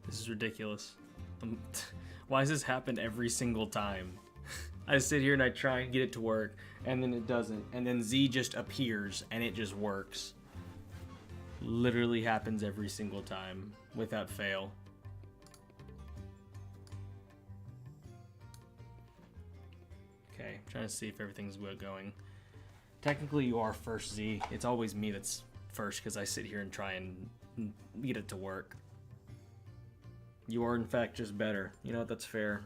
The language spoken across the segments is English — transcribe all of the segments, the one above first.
This is ridiculous. Why does this happen every single time? I sit here and I try and get it to work, and then it doesn't. And then Z just appears, and it just works. Literally happens every single time, without fail. Okay, I'm trying to see if everything's good going. Technically, you are first, Z. It's always me that's first, because I sit here and try and get it to work. You are, in fact, just better. You know what? That's fair.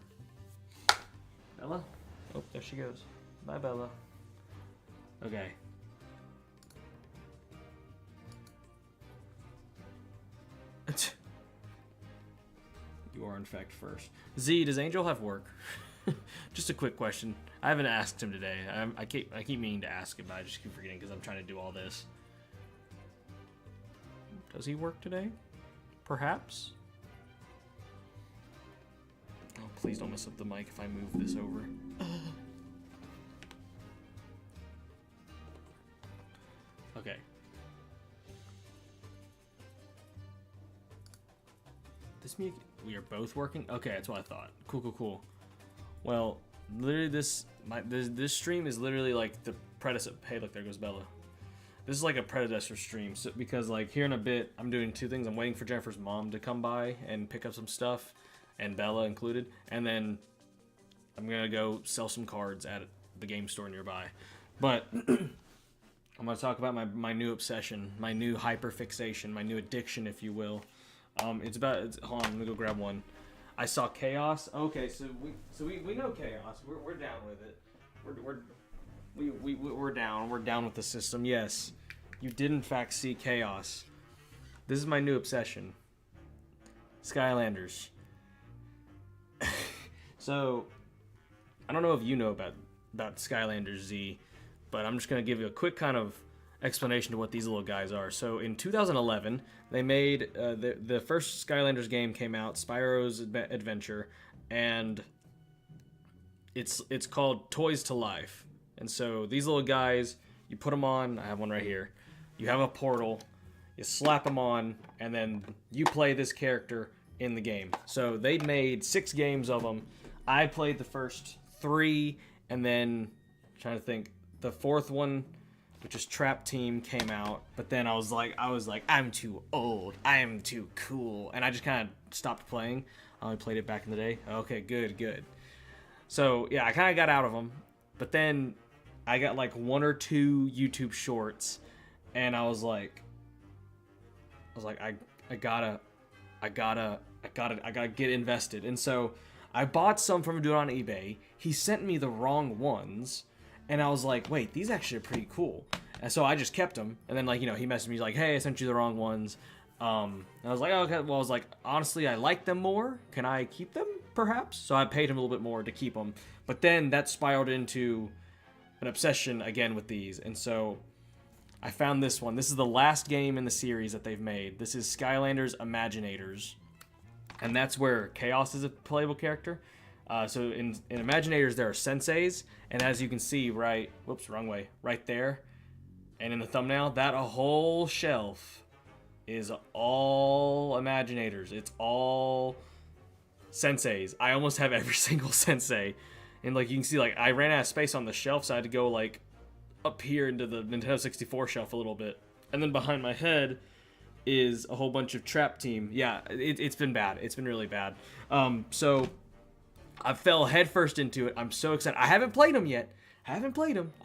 Bella? Oh, there she goes. Bye, Bella. Okay. You are, in fact, first. Z, does Angel have work? Just a quick question. I haven't asked him today. I keep meaning to ask him, but I just keep forgetting because I'm trying to do all this. Does he work today? Perhaps? Oh, please don't mess up the mic if I move this over. Okay. This music, we are both working? Okay, that's what I thought. Cool. Well, literally this stream is literally like the predecessor. Hey, look, there goes Bella. This is like a predecessor stream, so, because like here in a bit, I'm doing two things. I'm waiting for Jennifer's mom to come by and pick up some stuff, and Bella included, and then I'm gonna go sell some cards at the game store nearby. But I'm gonna talk about my new obsession, my new hyperfixation, my new addiction, if you will. Hold on, let me go grab one. I saw Chaos. Okay, so we know Chaos. We're down with it. We're down. We're down with the system. Yes, you did in fact see Chaos. This is my new obsession. Skylanders. So, I don't know if you know about Skylanders Z, but I'm just gonna give you a quick kind of explanation to what these little guys are. So in 2011, they made the first Skylanders game came out, Spyro's Adventure, and it's called Toys to Life. And so these little guys, you put them on. I have one right here. You have a portal, you slap them on, and then you play this character in the game. So they made 6 games of them. I played the first 3, and then I'm trying to think, the 4th one, which is Trap Team, came out, but then I was like, I'm too old, I am too cool, and I just kind of stopped playing. I only played it back in the day. Okay, good. So yeah, I kind of got out of them, but then I got like 1 or 2 YouTube shorts, and I was like, I gotta get invested, and so I bought some from a dude on eBay. He sent me the wrong ones. And I was like, wait, these actually are pretty cool. And so I just kept them. And then, like, you know, he messaged me like, hey, I sent you the wrong ones. And I was like, oh, okay. Well, I was like, honestly, I like them more. Can I keep them, perhaps? So I paid him a little bit more to keep them. But then that spiraled into an obsession again with these. And so I found this one. This is the last game in the series that they've made. This is Skylanders Imaginators. And that's where Chaos is a playable character. So in Imaginators, there are senseis, and as you can see, right there, and in the thumbnail, that a whole shelf is all Imaginators. It's all senseis. I almost have every single sensei, and like you can see, like I ran out of space on the shelf, so I had to go like up here into the Nintendo 64 shelf a little bit, and then behind my head is a whole bunch of Trap Team. Yeah, it's been bad. It's been really bad. So I fell headfirst into it. I'm so excited. I haven't played them yet. I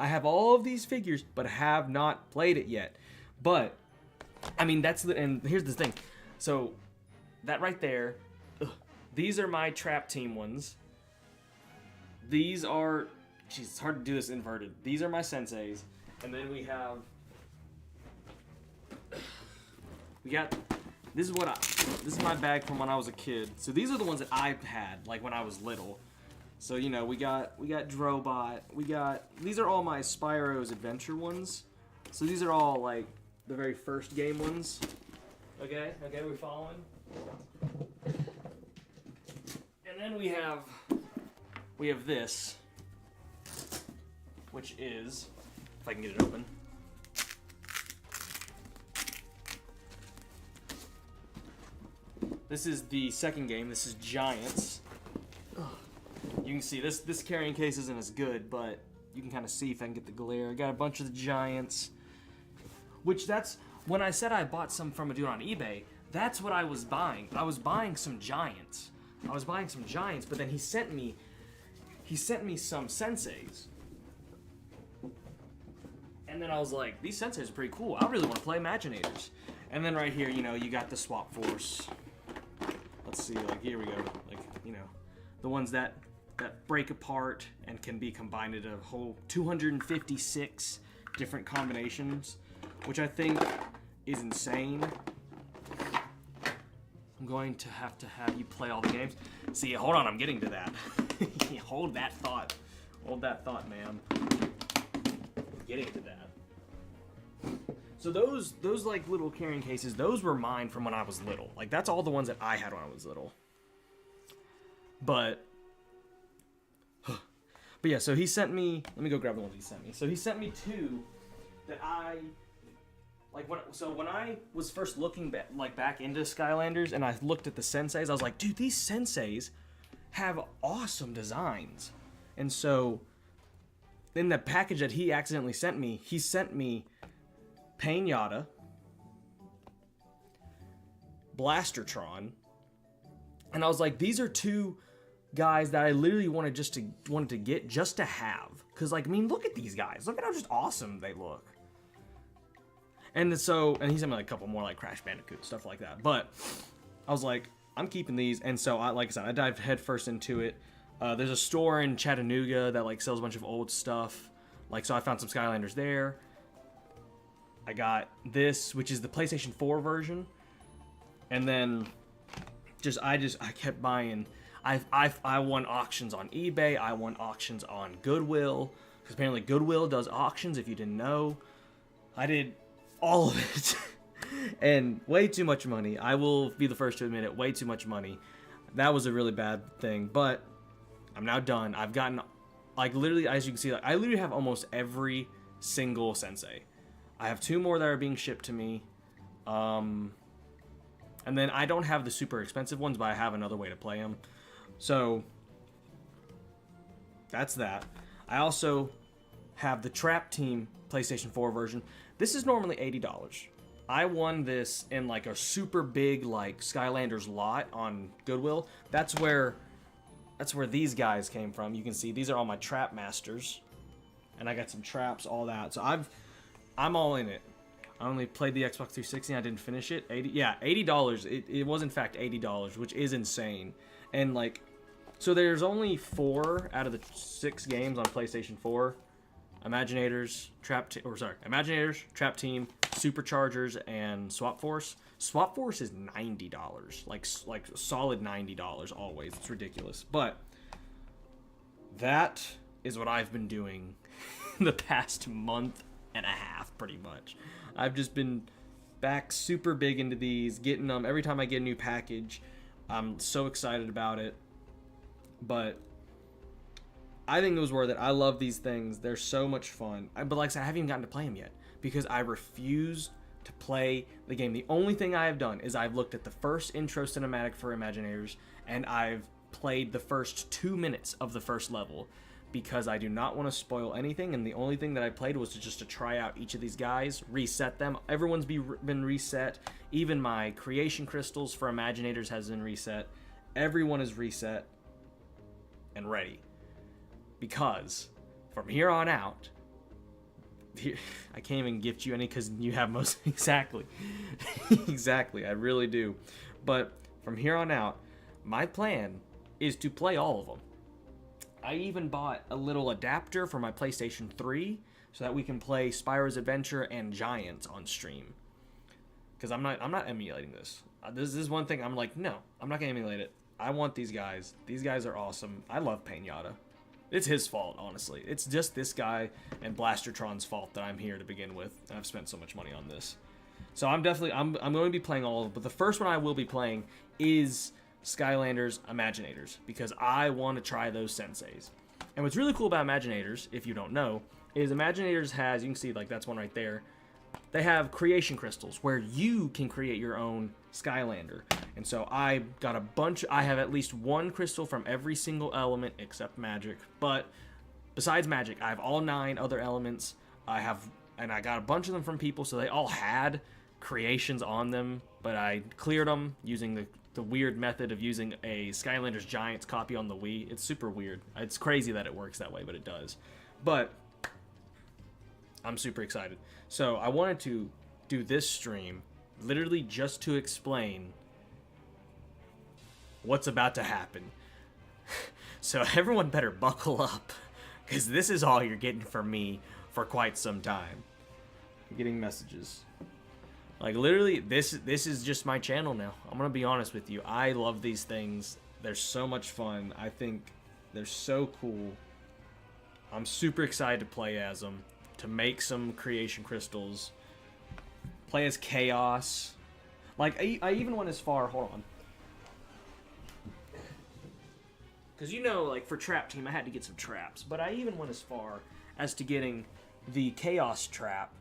have all of these figures, but I have not played it yet. But, I mean, and here's the thing. So, that right there, these are my Trap Team ones. These are, jeez, it's hard to do this inverted. These are my senseis. And then we got, this is my bag from when I was a kid. So these are the ones that I had, like when I was little. So, you know, we got Drobot, these are all my Spyro's Adventure ones. So these are all like the very first game ones. Okay, we following? And then we have this, which is, if I can get it open. This is the second game. This is Giants. Ugh. You can see this carrying case isn't as good, but you can kind of see if I can get the glare. I got a bunch of the Giants, which that's when I said I bought some from a dude on eBay. That's what I was buying. I was buying some Giants. But then he sent me some Senseis. And then I was like, these Senseis are pretty cool. I really want to play Imaginators. And then right here, you got the Swap Force. Let's see, like here we go. Like, the ones that break apart and can be combined into a whole 256 different combinations, which I think is insane. I'm going to have you play all the games. See, hold on, I'm getting to that. Hold that thought. Hold that thought, ma'am. Getting to that. So those like little carrying cases, those were mine from when I was little. Like that's all the ones that I had when I was little. But yeah, so he sent me, let me go grab the ones he sent me. So he sent me two that I like when I was first looking back into Skylanders and I looked at the Senseis, I was like, dude, these Senseis have awesome designs. And so in the package that he accidentally sent me, he sent me Painata, Blastertron, and I was like, these are two guys that I literally wanted to get just to have, because like, I mean, look at these guys, look at how just awesome they look. And he sent me like a couple more like Crash Bandicoot stuff like that, but I was like, I'm keeping these. And so like I said, I dived headfirst into it. There's a store in Chattanooga that like sells a bunch of old stuff, like, so I found some Skylanders there. I got this, which is the PlayStation 4 version, and then I kept buying. I won auctions on eBay. I won auctions on Goodwill, because apparently Goodwill does auctions. If you didn't know, I did all of it, and way too much money. I will be the first to admit it. Way too much money. That was a really bad thing, but I'm now done. I've gotten, like, literally, as you can see, like, I literally have almost every single Sensei. I have two more that are being shipped to me. And then I don't have the super expensive ones, but I have another way to play them. So that's that. I also have the Trap Team PlayStation 4 version. This is normally $80. I won this in like a super big like Skylanders lot on Goodwill. That's where these guys came from. You can see these are all my Trap Masters. And I got some traps, all that. So I'm all in it. I only played the Xbox 360 and I didn't finish it. $80. It was in fact $80, which is insane. And like, so there's only 4 out of the 6 games on PlayStation 4. Imaginators, Trap Team, Superchargers, and Swap Force. Swap Force is $90, like solid $90 always. It's ridiculous. But that is what I've been doing the past month and a half, pretty much. I've just been back super big into these, getting them every time I get a new package. I'm so excited about it. But I think it was worth it. I love these things. They're so much fun. But like I said, I haven't even gotten to play them yet because I refuse to play the game. The only thing I have done is I've looked at the first intro cinematic for Imaginators and I've played the first 2 minutes of the first level because I do not want to spoil anything. And the only thing that I played was just to try out each of these guys, reset them. Everyone's been reset. Even my creation crystals for Imaginators has been reset. Everyone is reset and ready. Because from here on out, I can't even gift you any because you have most. Exactly. Exactly. I really do. But from here on out, my plan is to play all of them. I even bought a little adapter for my PlayStation 3 so that we can play Spyro's Adventure and Giants on stream. Because I'm not emulating this. This is one thing I'm like, no, I'm not going to emulate it. I want these guys. These guys are awesome. I love Painata. It's his fault, honestly. It's just this guy and Blastertron's fault that I'm here to begin with. And I've spent so much money on this. So I'm going to be playing all of them. But the first one I will be playing is Skylanders Imaginators, because I want to try those Senseis. And what's really cool about Imaginators, if you don't know, is Imaginators has, you can see like that's one right there, they have creation crystals where you can create your own Skylander. And so I got a bunch. I have at least one crystal from every single element except magic. But besides magic, I have all 9 other elements. And I got a bunch of them from people, so they all had creations on them. But I cleared them using the weird method of using a Skylanders Giants copy on the Wii. It's super weird. It's crazy that it works that way, but it does. But I'm super excited. So I wanted to do this stream literally just to explain what's about to happen. So everyone better buckle up, because this is all you're getting from me for quite some time. I'm getting messages. Like, literally, this is just my channel now. I'm gonna be honest with you. I love these things. They're so much fun. I think they're so cool. I'm super excited to play as them, to make some creation crystals, play as Chaos. Like, I even went as far, hold on. Because, you know, like, for Trap Team, I had to get some traps. But I even went as far as to getting the Chaos trap,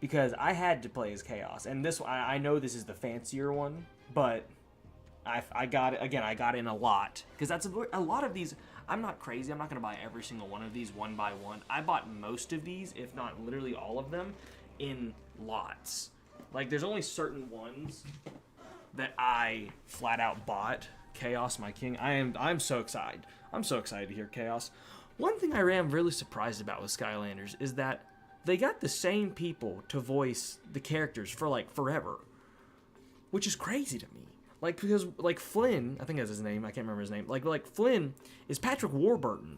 because I had to play as Chaos. And this, I know this is the fancier one, but I got it, again, I got in a lot. Because that's a lot of these. I'm not crazy. I'm not going to buy every single one of these one by one. I bought most of these, if not literally all of them, in lots. Like, there's only certain ones that I flat out bought. Chaos, my king. I'm so excited. I'm so excited to hear Chaos. One thing I am really surprised about with Skylanders is that they got the same people to voice the characters for, like, forever. Which is crazy to me. Like, because, like, Flynn, I think that's his name, I can't remember his name. Like Flynn is Patrick Warburton.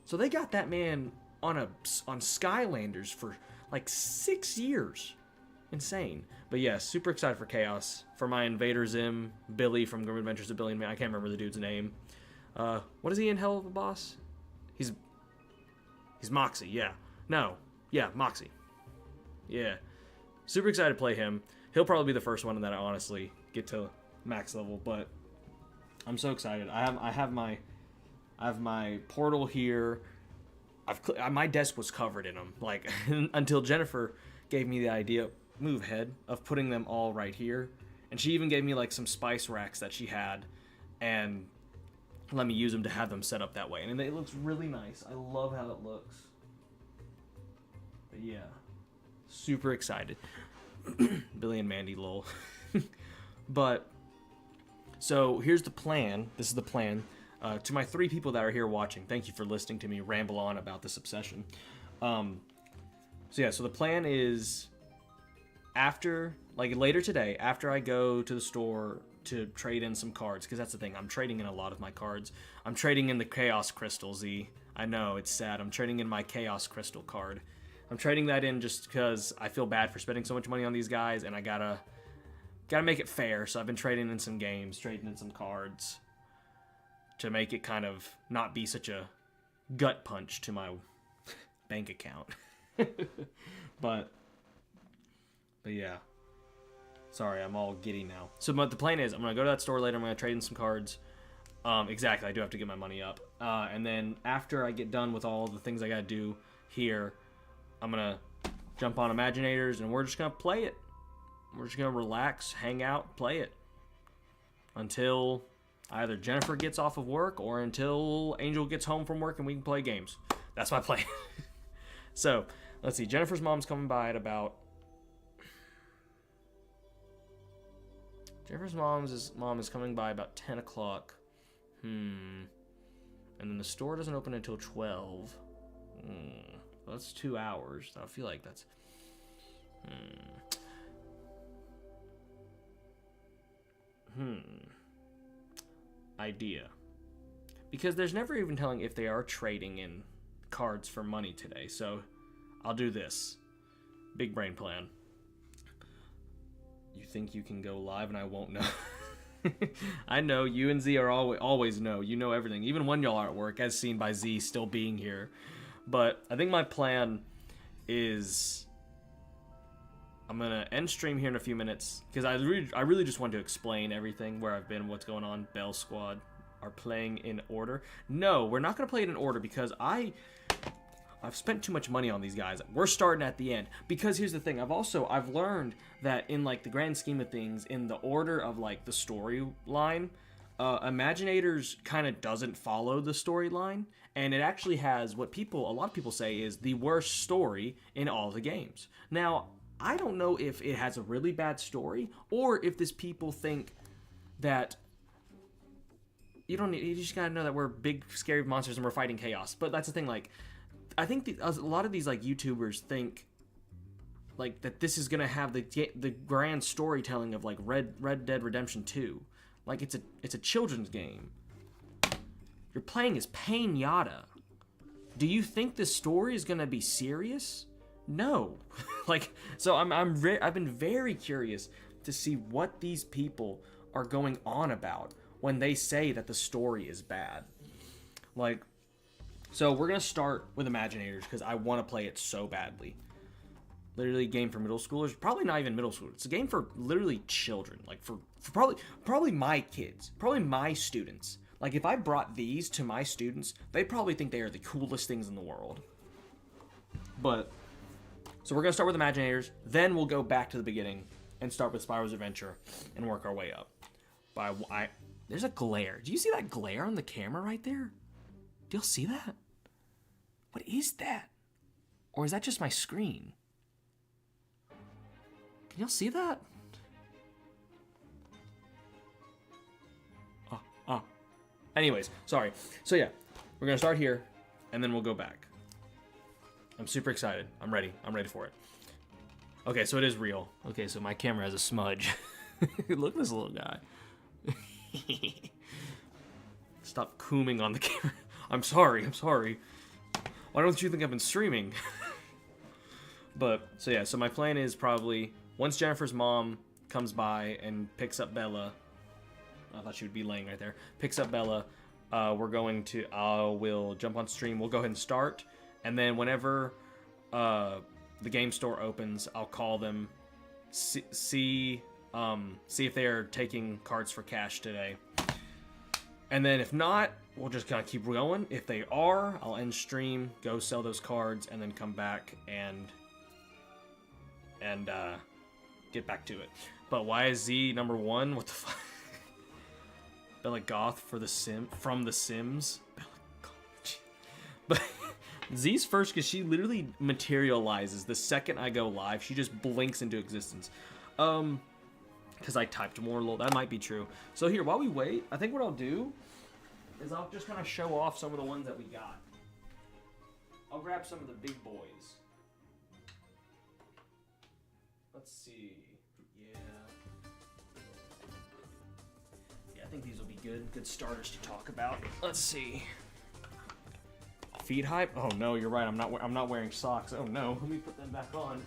So they got that man on Skylanders for, like, 6 years. Insane. But yeah, super excited for Chaos. For my Invader Zim, Billy from Grim Adventures of Billy and Man. I can't remember the dude's name. What is he in Hell of a Boss? He's Moxie, yeah. No. Yeah, Moxie. Yeah. Super excited to play him. He'll probably be the first one that I honestly get to max level, but I'm so excited. I have my portal here. My desk was covered in them, like, until Jennifer gave me the idea, move head, of putting them all right here. And she even gave me, like, some spice racks that she had and let me use them to have them set up that way. And it looks really nice. I love how it looks. But yeah, super excited. Billy and Mandy, lol. But, so here's the plan. This is the plan. To my 3 people that are here watching, thank you for listening to me ramble on about this obsession. So yeah, so the plan is after, like, later today, after I go to the store to trade in some cards, because that's the thing, I'm trading in a lot of my cards. I'm trading in the Chaos Crystal, Z. I know, it's sad. I'm trading in my Chaos Crystal card. I'm trading that in just because I feel bad for spending so much money on these guys, and I gotta make it fair. So I've been trading in some games, trading in some cards, to make it kind of not be such a gut punch to my bank account. But yeah. Sorry, I'm all giddy now. So but the plan is, I'm going to go to that store later, I'm going to trade in some cards. Exactly, I do have to get my money up. And then after I get done with all the things I got to do here, I'm going to jump on Imaginators, and we're just going to play it. We're just going to relax, hang out, play it. Until either Jennifer gets off of work, or until Angel gets home from work and we can play games. That's my plan. So, let's see. Jennifer's mom's coming by at about... Jennifer's mom is coming by about 10 o'clock. And then the store doesn't open until 12. Well, that's 2 hours. I feel like that's... Idea. Because there's never even telling if they are trading in cards for money today. So, I'll do this. Big brain plan. You think you can go live and I won't know? I know, you and Z are always know. You know everything. Even when y'all are at work, as seen by Z still being here. But I think my plan is... I'm going to end stream here in a few minutes, because I really just want to explain everything, where I've been, what's going on. Bell Squad are playing in order. No, we're not going to play it in order, because I I've spent too much money on these guys. We're starting at the end. Because here's the thing. I've learned that in like the grand scheme of things, in the order of like the storyline, Imaginators kind of doesn't follow the storyline, and it actually has what a lot of people say is the worst story in all the games. Now, I don't know if it has a really bad story, or if this people think that you just gotta know that we're big scary monsters and we're fighting chaos. But that's the thing, like, I think a lot of these like YouTubers think like that this is gonna have the grand storytelling of like Red Dead Redemption 2. Like, it's a children's game. You're playing as Pain-Yada. Do you think this story is gonna be serious? No. Like, so I've been very curious to see what these people are going on about when they say that the story is bad. Like, so we're gonna start with Imaginators because I want to play it so badly. Literally a game for middle schoolers. Probably not even middle schoolers. It's a game for literally children. Like for probably my kids. Probably my students. Like if I brought these to my students, they'd probably think they are the coolest things in the world. But, so we're going to start with Imaginators. Then we'll go back to the beginning and start with Spyro's Adventure and work our way up. There's a glare. Do you see that glare on the camera right there? Do y'all see that? What is that? Or is that just my screen? Can y'all see that? Anyways, sorry. So yeah, we're gonna start here, and then we'll go back. I'm super excited. I'm ready. I'm ready for it. Okay, so it is real. Okay, so my camera has a smudge. Look at this little guy. Stop cooming on the camera. I'm sorry. Why don't you think I've been streaming? But, so yeah, so my plan is probably, once Jennifer's mom comes by and picks up Bella, I thought she would be laying right there, picks up Bella, we'll jump on stream, we'll go ahead and start, and then whenever the game store opens, I'll call them, see if they're taking cards for cash today. And then if not, we'll just kind of keep going. If they are, I'll end stream, go sell those cards, and then come back and get back to it. But why is Z number 1? What the fuck? Bella Goth from The Sims. Bella Goth. But Z's first because she literally materializes the second I go live. She just blinks into existence. Because I typed more low. That might be true. So here, while we wait, I think what I'll do is I'll just kind of show off some of the ones that we got. I'll grab some of the big boys. Let's see. Yeah, I think these will be good starters to talk about. Let's see. Feet hype? Oh no, you're right. I'm not wearing socks. Oh no, let me put them back on.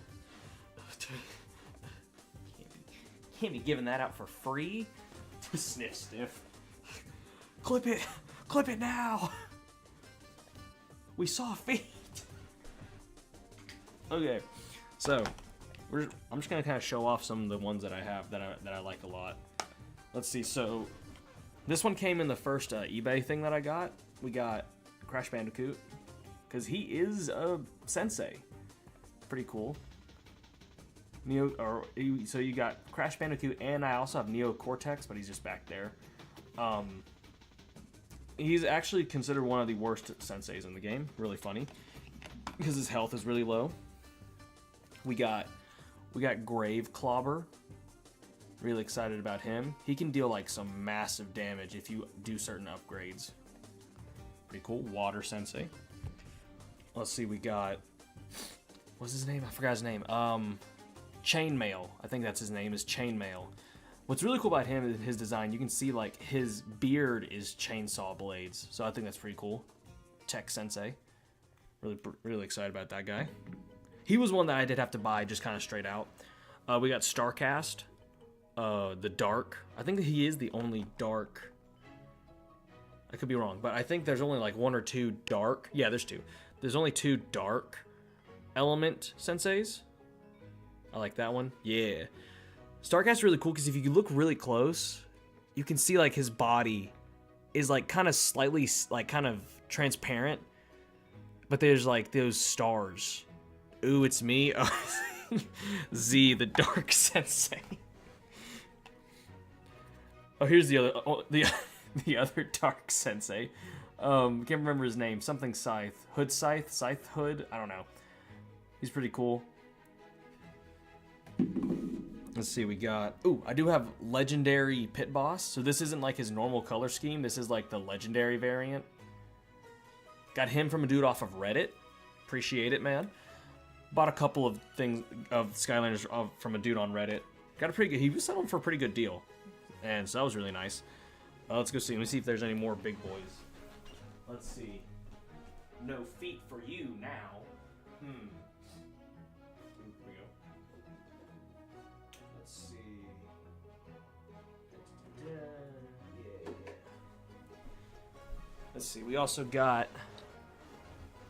Can't be giving that out for free. Sniff, stiff. Clip it now. We saw feet. Okay, so I'm just gonna kind of show off some of the ones that I have that I like a lot. Let's see. So this one came in the first eBay thing that I got. We got Crash Bandicoot because he is a sensei. Pretty cool. So you got Crash Bandicoot, and I also have Neo Cortex, but he's just back there. He's actually considered one of the worst senseis in the game. Really funny because his health is really low. We got Grave Clobber. Really excited about him. He can deal like some massive damage if you do certain upgrades. Pretty cool. Water Sensei. Let's see. We got, what's his name? I forgot his name. Chainmail. I think that's his name, is Chainmail. What's really cool about him is his design. You can see like his beard is chainsaw blades. So I think that's pretty cool. Tech Sensei. Really excited about that guy. He was one that I did have to buy just kind of straight out. We got Starcast. The Dark. I think that he is the only Dark. I could be wrong, but I think there's only like 1 or 2 Dark. Yeah, there's 2. There's only 2 Dark Element Senseis. I like that one. Yeah. Starcast is really cool because if you look really close, you can see like his body is like kind of slightly like kind of transparent, But there's like those stars. Ooh, it's me. Oh, Z, the dark sensei. Oh, here's the other. Oh, the other dark sensei. Can't remember his name. Something Scythe. Hood Scythe? Scythe Hood? I don't know. He's pretty cool. Let's see, we got... Ooh, I do have Legendary Pit Boss. So this isn't like his normal color scheme. This is like the Legendary variant. Got him from a dude off of Reddit. Appreciate it, man. Bought a couple of things of Skylanders from a dude on Reddit. Got a pretty good... He was selling for a pretty good deal. And so that was really nice. Let's go see. Let me see if there's any more big boys. Let's see. No feet for you now. Here we go. Let's see. Yeah. Let's see. We also got...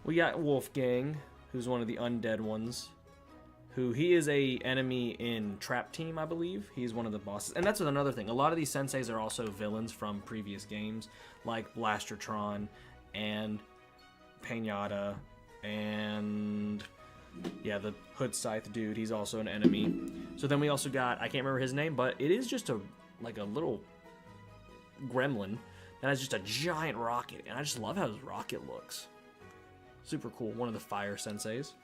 We got Wolfgang, who's one of the undead ones. He is a enemy in Trap Team, I believe. He's one of the bosses. And that's another thing. A lot of these senseis are also villains from previous games, like Blastertron and Pinata and... Yeah, the Hood Scythe dude, he's also an enemy. So then we also got, I can't remember his name, but it is just a little gremlin that has just a giant rocket. And I just love how his rocket looks. Super cool. One of the fire senseis.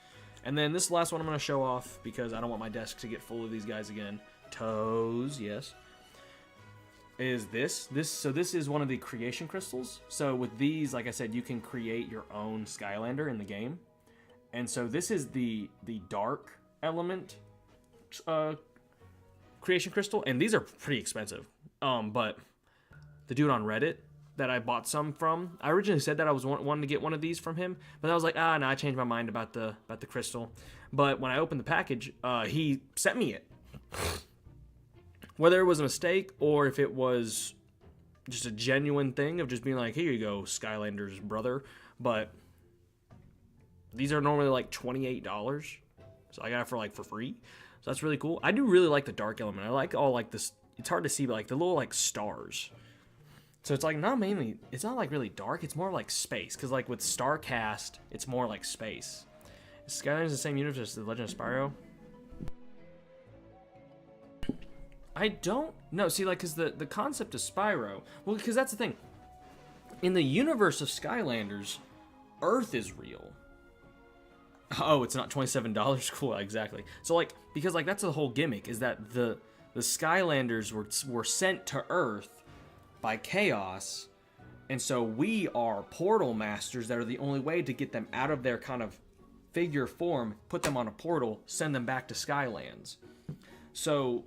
And then this last one I'm going to show off because I don't want my desk to get full of these guys again. Toes, yes. Is this. So this is one of the creation crystals. So with these, like I said, you can create your own Skylander in the game. And so this is the dark element creation crystal. And these are pretty expensive. But the dude on Reddit that I bought some from, I originally said that I was wanting to get one of these from him, but I was like, no, I changed my mind about the crystal. But when I opened the package, he sent me it. Whether it was a mistake or if it was just a genuine thing of just being like, here you go, Skylander's brother. But these are normally like $28, so I got it for free. So that's really cool. I do really like the dark element. I like all like this. It's hard to see, but like the little like stars. So it's like it's not like really dark, it's more like space. Because like with StarCast, it's more like space. Is Skylanders the same universe as The Legend of Spyro? I don't know. See, like, because the concept of Spyro, well, because that's the thing. In the universe of Skylanders, Earth is real. Oh, it's not $27? Cool, exactly. So like, because like that's the whole gimmick, is that the Skylanders were sent to Earth by Chaos, and so we are portal masters that are the only way to get them out of their kind of figure form, put them on a portal, send them back to Skylands. So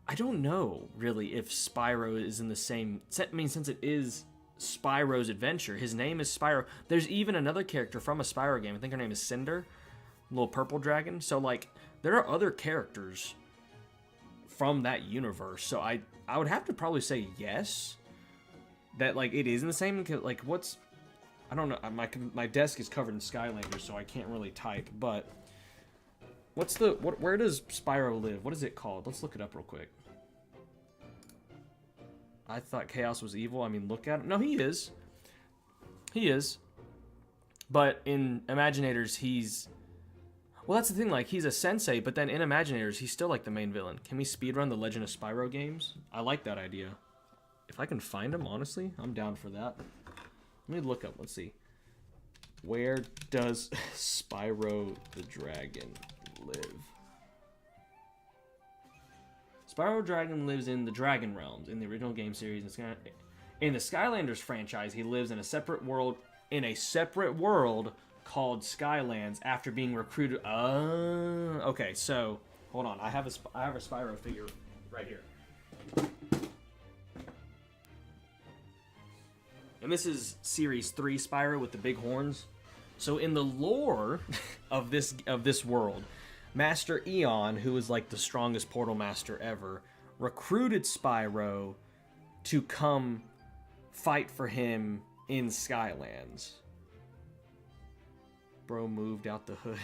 I don't know really if Spyro is in the same, I mean, since it is Spyro's adventure, his name is Spyro. There's even another character from a Spyro game, I think her name is Cinder, little purple dragon. So like there are other characters from that universe, so I would have to probably say yes, that like it is in the same, like what's, I don't know, my desk is covered in Skylanders, so I can't really type, but what's where does Spyro live? What is it called? Let's look it up real quick. I thought Chaos was evil. I mean, look at him. No, he is. He is. But in Imaginators, he's... Well, that's the thing, like, he's a sensei, but then in Imaginators, he's still, like, the main villain. Can we speedrun the Legend of Spyro games? I like that idea. If I can find him, honestly, I'm down for that. Let me look up, let's see. Where does Spyro the Dragon live? Spyro Dragon lives in the Dragon Realms, in the original game series. In the Skylanders franchise, he lives in a separate world, called Skylands after being recruited. Okay, so hold on. I have a Spyro figure right here, and this is Series 3 Spyro with the big horns. So in the lore of this world, Master Eon, who is like the strongest portal master ever, recruited Spyro to come fight for him in Skylands. Bro moved out the hood.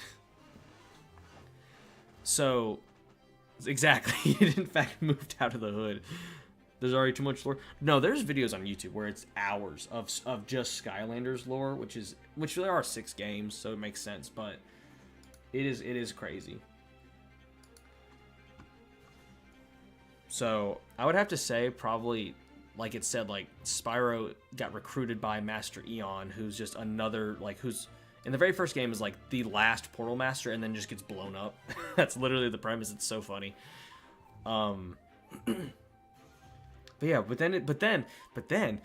So, exactly, he in fact moved out of the hood. There's already too much lore. No, there's videos on YouTube where it's hours of just Skylanders lore, which there are 6 games, so it makes sense, but it is crazy. So I would have to say probably, like it said, like Spyro got recruited by Master Eon, who's just another, like, who's in the very first game is like the last Portal Master and then just gets blown up. That's literally the premise. It's so funny. But yeah, but then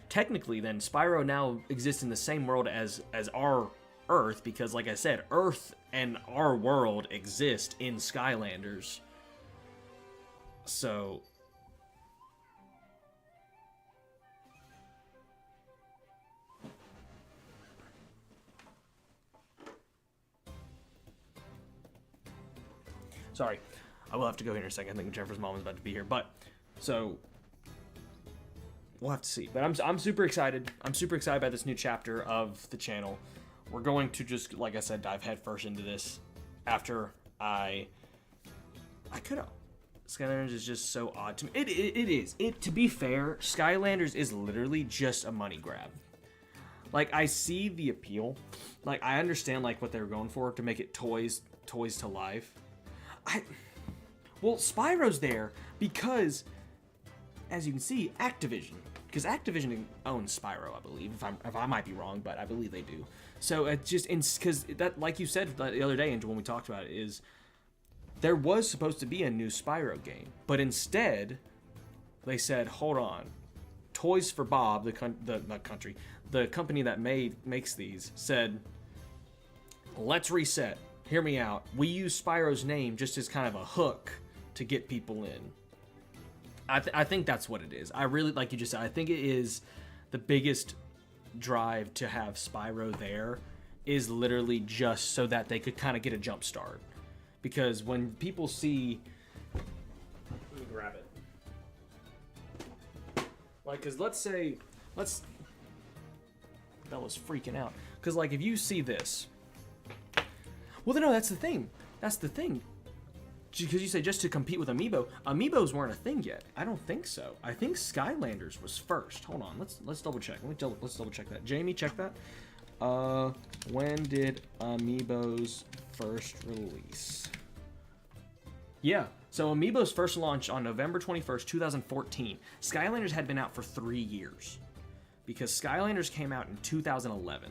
technically then Spyro now exists in the same world as our Earth, because like I said, Earth and our world exist in Skylanders. So sorry, I will have to go here in a second. I think Jennifer's mom is about to be here, but so we'll have to see. But I'm super excited. I'm super excited about this new chapter of the channel. We're going to just, like I said, dive headfirst into this after I could have. Skylanders is just so odd to me. It is. To be fair, Skylanders is literally just a money grab. Like, I see the appeal. Like, I understand like what they were going for to make it toys to life. Well, Spyro's there because, as you can see, Activision. Because Activision owns Spyro, I believe. If I might be wrong, but I believe they do. So it's just because that, like you said the other day, and when we talked about it, is there was supposed to be a new Spyro game, but instead they said, "Hold on, Toys for Bob, the company that makes these, said, let's reset. Hear me out. We use Spyro's name just as kind of a hook to get people in." I think that's what it is. I really, like you just said, I think it is the biggest drive to have Spyro there is literally just so that they could kind of get a jump start. Because when people see... Let me grab it. Like, because let's say... Bella's freaking out. Because, like, if you see this... Well, no, that's the thing. That's the thing. Because you say just to compete with Amiibo. Amiibos weren't a thing yet. I don't think so. I think Skylanders was first. Hold on. Let's double check. Let's double check that. Jamie, check that. When did Amiibos first release? Yeah. So Amiibos first launched on November 21st, 2014. Skylanders had been out for 3 years. Because Skylanders came out in 2011.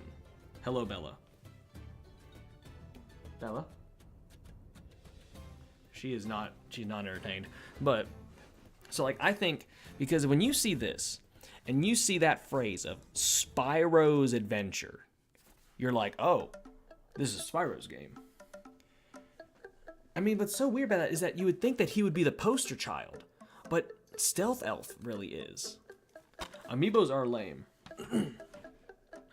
Hello, Bella. Bella? She's not entertained. But, so like, I think, because when you see this, and you see that phrase of Spyro's Adventure, you're like, oh, this is Spyro's game. I mean, what's so weird about that is that you would think that he would be the poster child, but Stealth Elf really is. Amiibos are lame.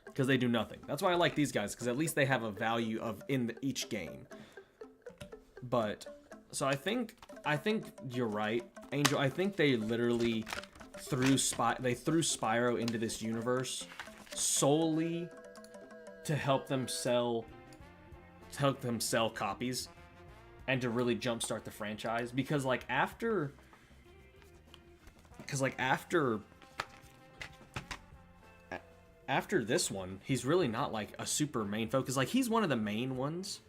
Because they do nothing. That's why I like these guys, because at least they have a value in each game. But... So I think you're right, Angel. I think they literally threw Spyro into this universe solely to help them sell copies and to really jumpstart the franchise. Because after this one, he's really not like a super main focus. Like, he's one of the main ones.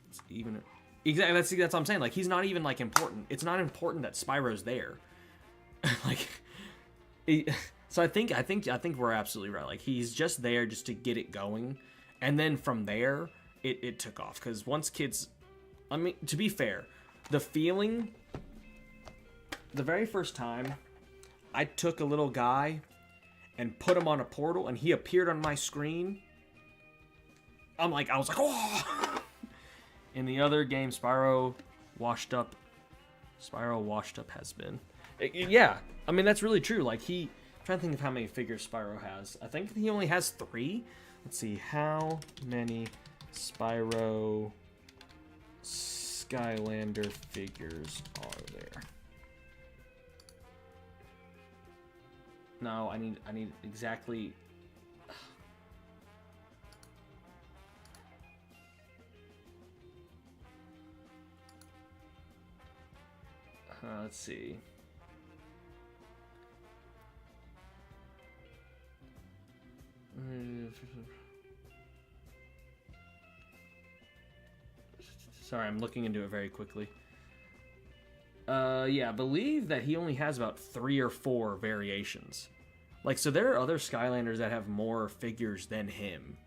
It's even. Exactly, that's what I'm saying. Like, he's not even, like, important. It's not important that Spyro's there. So I think we're absolutely right. Like, he's just there just to get it going, and then from there, it took off. Because once kids, I mean, to be fair, the very first time I took a little guy and put him on a portal, and he appeared on my screen, I was like, oh. In the other game, Spyro washed up has been. Yeah, I mean, that's really true. Like, I'm trying to think of how many figures Spyro has. I think he only has 3. Let's see, how many Spyro Skylander figures are there? No, I need exactly... let's see. Sorry, I'm looking into it very quickly. Yeah, I believe that he only has about 3 or 4 variations. Like, so there are other Skylanders that have more figures than him.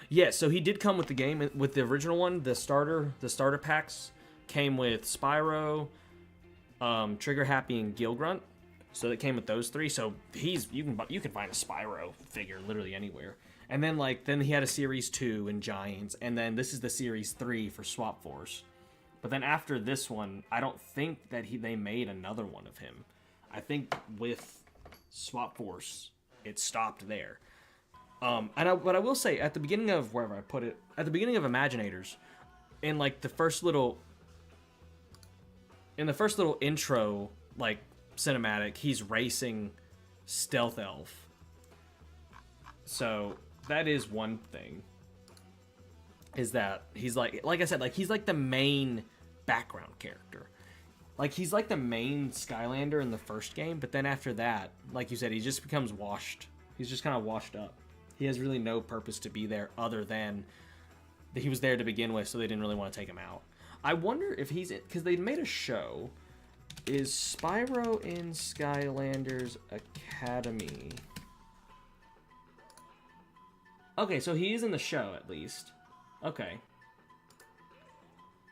Yeah, so he did come with the game, with the original one, the starter packs came with Spyro, Trigger Happy, and Gill Grunt. So it came with those 3. So you can find a Spyro figure literally anywhere. And then he had a Series 2 in Giants, and then this is the Series 3 for Swap Force. But then after this one, I don't think that they made another one of him. I think with Swap Force, it stopped there. But I will say, at the beginning of wherever I put it, at the beginning of Imaginators, in like the first little intro like cinematic, he's racing Stealth Elf. So that is one thing. Is that he's like I said, like he's like the main background character. Like he's like the main Skylander in the first game, but then after that, like you said, he just becomes washed. He's just kind of washed up. He has really no purpose to be there other than that he was there to begin with, so they didn't really want to take him out. I wonder if he's in, because they made a show. Is Spyro in Skylanders Academy? Okay, so he is in the show at least. Okay.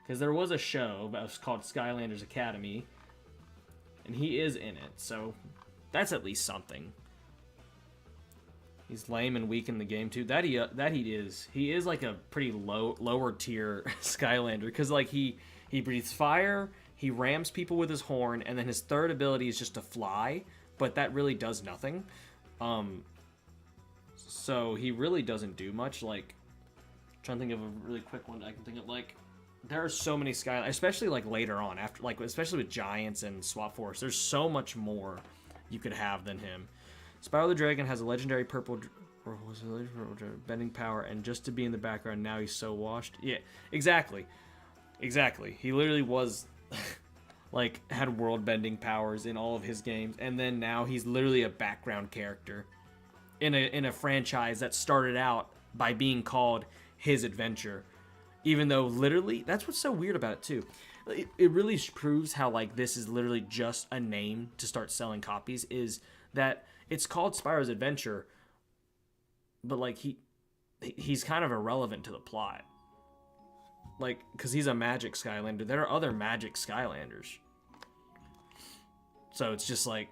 Because there was a show that was called Skylanders Academy, and he is in it, so that's at least something. He's lame and weak in the game too. That he is. He is like a pretty lower tier Skylander, because like he breathes fire, he rams people with his horn, and then his third ability is just to fly, but that really does nothing. So he really doesn't do much. Like, I'm trying to think of a really quick one I can think of. Like, there are so many Skylanders, especially like later on, after like especially with Giants and Swap Force. There's so much more you could have than him. Spyro the Dragon has a legendary purple bending power, and just to be in the background, now he's so washed. Yeah, exactly. He literally was like had world bending powers in all of his games, and then now he's literally a background character in a franchise that started out by being called His Adventure. Even though literally, that's what's so weird about it too. It really proves how like this is literally just a name to start selling copies, is that it's called Spyro's Adventure, but like he's kind of irrelevant to the plot. Like, because he's a Magic Skylander. There are other Magic Skylanders. So it's just like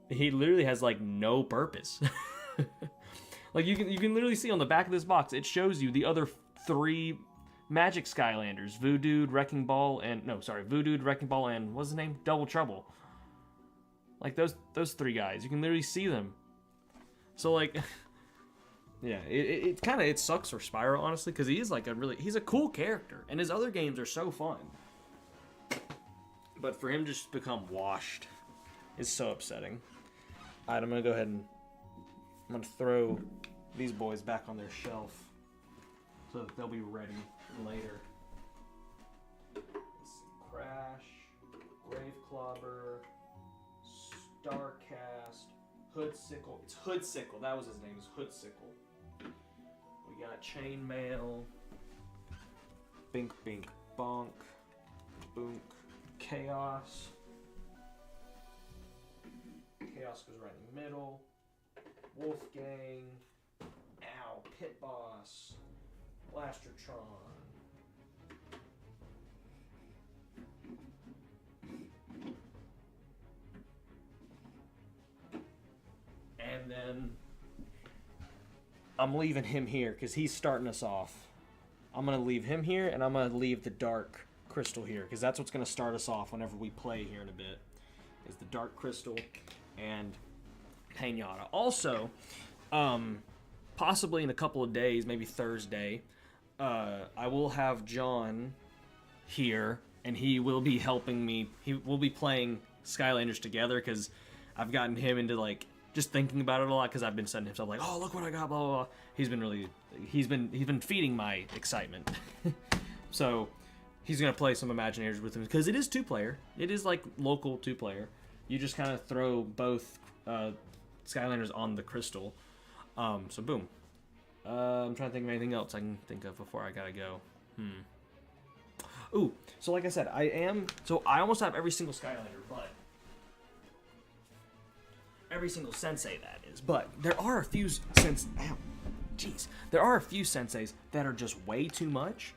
he literally has like no purpose. Like you can literally see on the back of this box, it shows you the other 3 Magic Skylanders: Voodoo, Wrecking Ball, and what's his name? Double Trouble. Like those 3 guys, you can literally see them. So like, yeah, it sucks for Spyro, honestly, because he is like he's a cool character, and his other games are so fun. But for him to just become washed is so upsetting. Alright, I'm gonna go ahead and I'm gonna throw these boys back on their shelf so that they'll be ready later. Let's see, Crash, Graveclobber, Starcast, Hoodsickle. It's Hoodsickle. That was his name. It's Hoodsickle. We got Chainmail, Bink Bink Bonk, Boonk, Chaos. Chaos goes right in the middle. Wolfgang, Ow, Pit Boss, Blastertron. And then I'm leaving him here because he's starting us off. I'm going to leave him here, and I'm going to leave the Dark Crystal here because that's what's going to start us off whenever we play here in a bit, is the Dark Crystal and Pinata. Also, possibly in a couple of days, maybe Thursday, I will have John here, and he will be helping me. He will be playing Skylanders together because I've gotten him into like just thinking about it a lot because I've been sending him stuff like, oh, look what I got, blah, blah, blah. He's been feeding my excitement. So he's gonna play some Imaginators with him because it is 2-player. It is like local 2-player. You just kind of throw both Skylanders on the crystal. So boom. I'm trying to think of anything else I can think of before I gotta go. Ooh, so like I said, I almost have every single Skylander, but every single sensei that is. But there are a few there are a few senseis that are just way too much.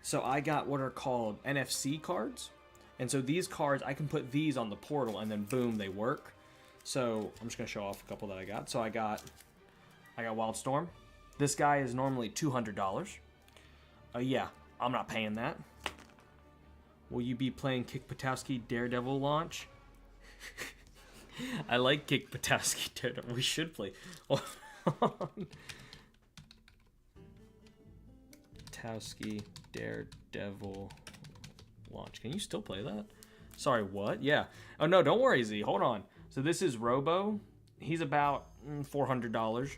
So I got what are called NFC cards. And so these cards, I can put these on the portal and then boom, they work. So I'm just gonna show off a couple that I got. So I got Wildstorm. This guy is normally $200. Yeah, I'm not paying that. Will you be playing Kick Patowski Daredevil launch? I like Kick Patowski Daredevil. We should play. Patowski Daredevil launch. Can you still play that? Sorry, what? Yeah. Oh, no, don't worry, Z. Hold on. So this is Robo. He's about $400.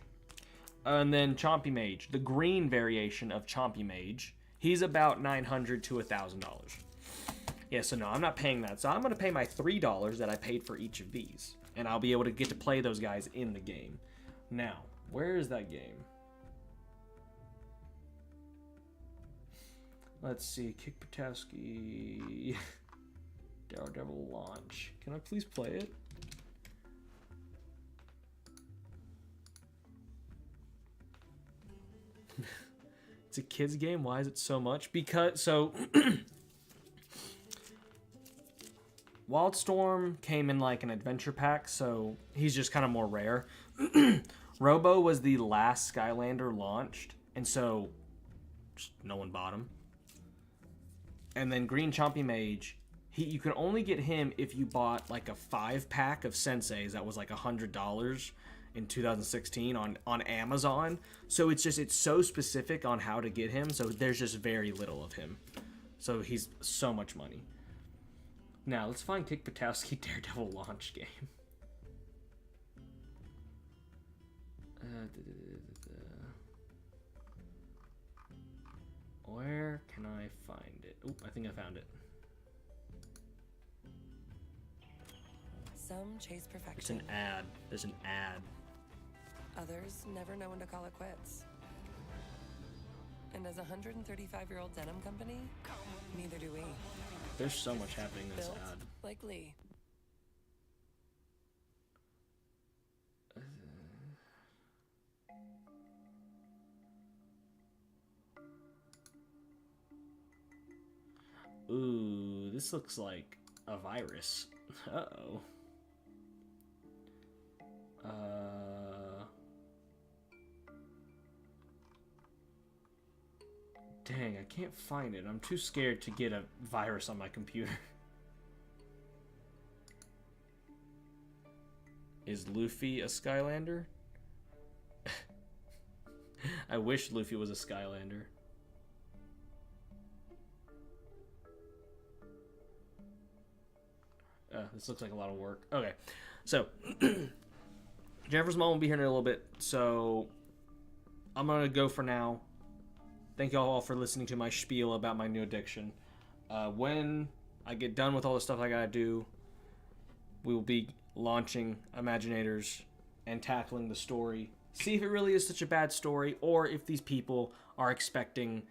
And then Chompy Mage, the green variation of Chompy Mage. He's about $900 to $1,000. Yeah, so no, I'm not paying that. So I'm going to pay my $3 that I paid for each of these. And I'll be able to get to play those guys in the game. Now, where is that game? Let's see. Kick Patowski Daredevil launch. Can I please play it? It's a kid's game. Why is it so much? Because, so... Wildstorm came in like an adventure pack, so he's just kind of more rare. Robo was the last Skylander launched, and so just no one bought him. And then Green Chompy Mage, you could only get him if you bought like a 5-pack of Senseis that was like $100 in 2016 on Amazon. So it's so specific on how to get him, so there's just very little of him. So he's so much money. Now, let's find Kick Patowski Daredevil launch game. Where can I find it? Oh, I think I found it. Some chase perfection. It's an ad. There's an ad. Others never know when to call it quits. And as a 135-year-old denim company, neither do we. There's so much happening in this Built ad. like Lee. Ooh, this looks like a virus. Uh-oh. Dang, I can't find it. I'm too scared to get a virus on my computer. Is Luffy a Skylander? I wish Luffy was a Skylander. This looks like a lot of work. Okay, so Jennifer's mom will be here in a little bit, so I'm gonna go for now. Thank you all for listening to my spiel about my new addiction. When I get done with all the stuff I gotta do, we will be launching Imaginators and tackling the story. See if it really is such a bad story, or if these people are expecting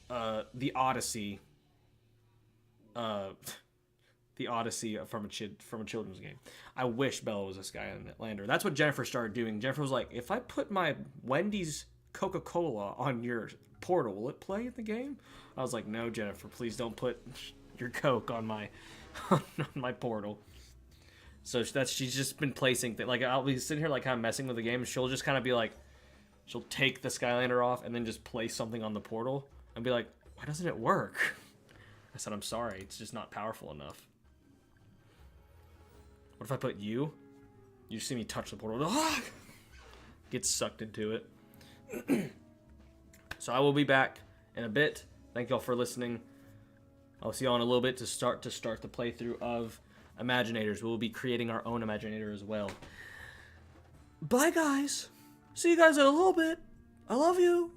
the Odyssey. The Odyssey from a children's game. I wish Bella was a Skylander. That's what Jennifer started doing. Jennifer was like, if I put my Wendy's Coca-Cola on your portal, will it play in the game? I was like, no, Jennifer, please don't put your Coke on my on my portal. So she's just been placing things. Like, I'll be sitting here like kind of messing with the game, and she'll just kind of be like, she'll take the Skylander off and then just place something on the portal and be like, why doesn't it work? I said, I'm sorry, it's just not powerful enough. What if I put you? You see me touch the portal. Get sucked into it. So I will be back in a bit. Thank y'all for listening. I'll see y'all in a little bit to start the playthrough of Imaginators. We will be creating our own Imaginator as well. Bye, guys. See you guys in a little bit. I love you.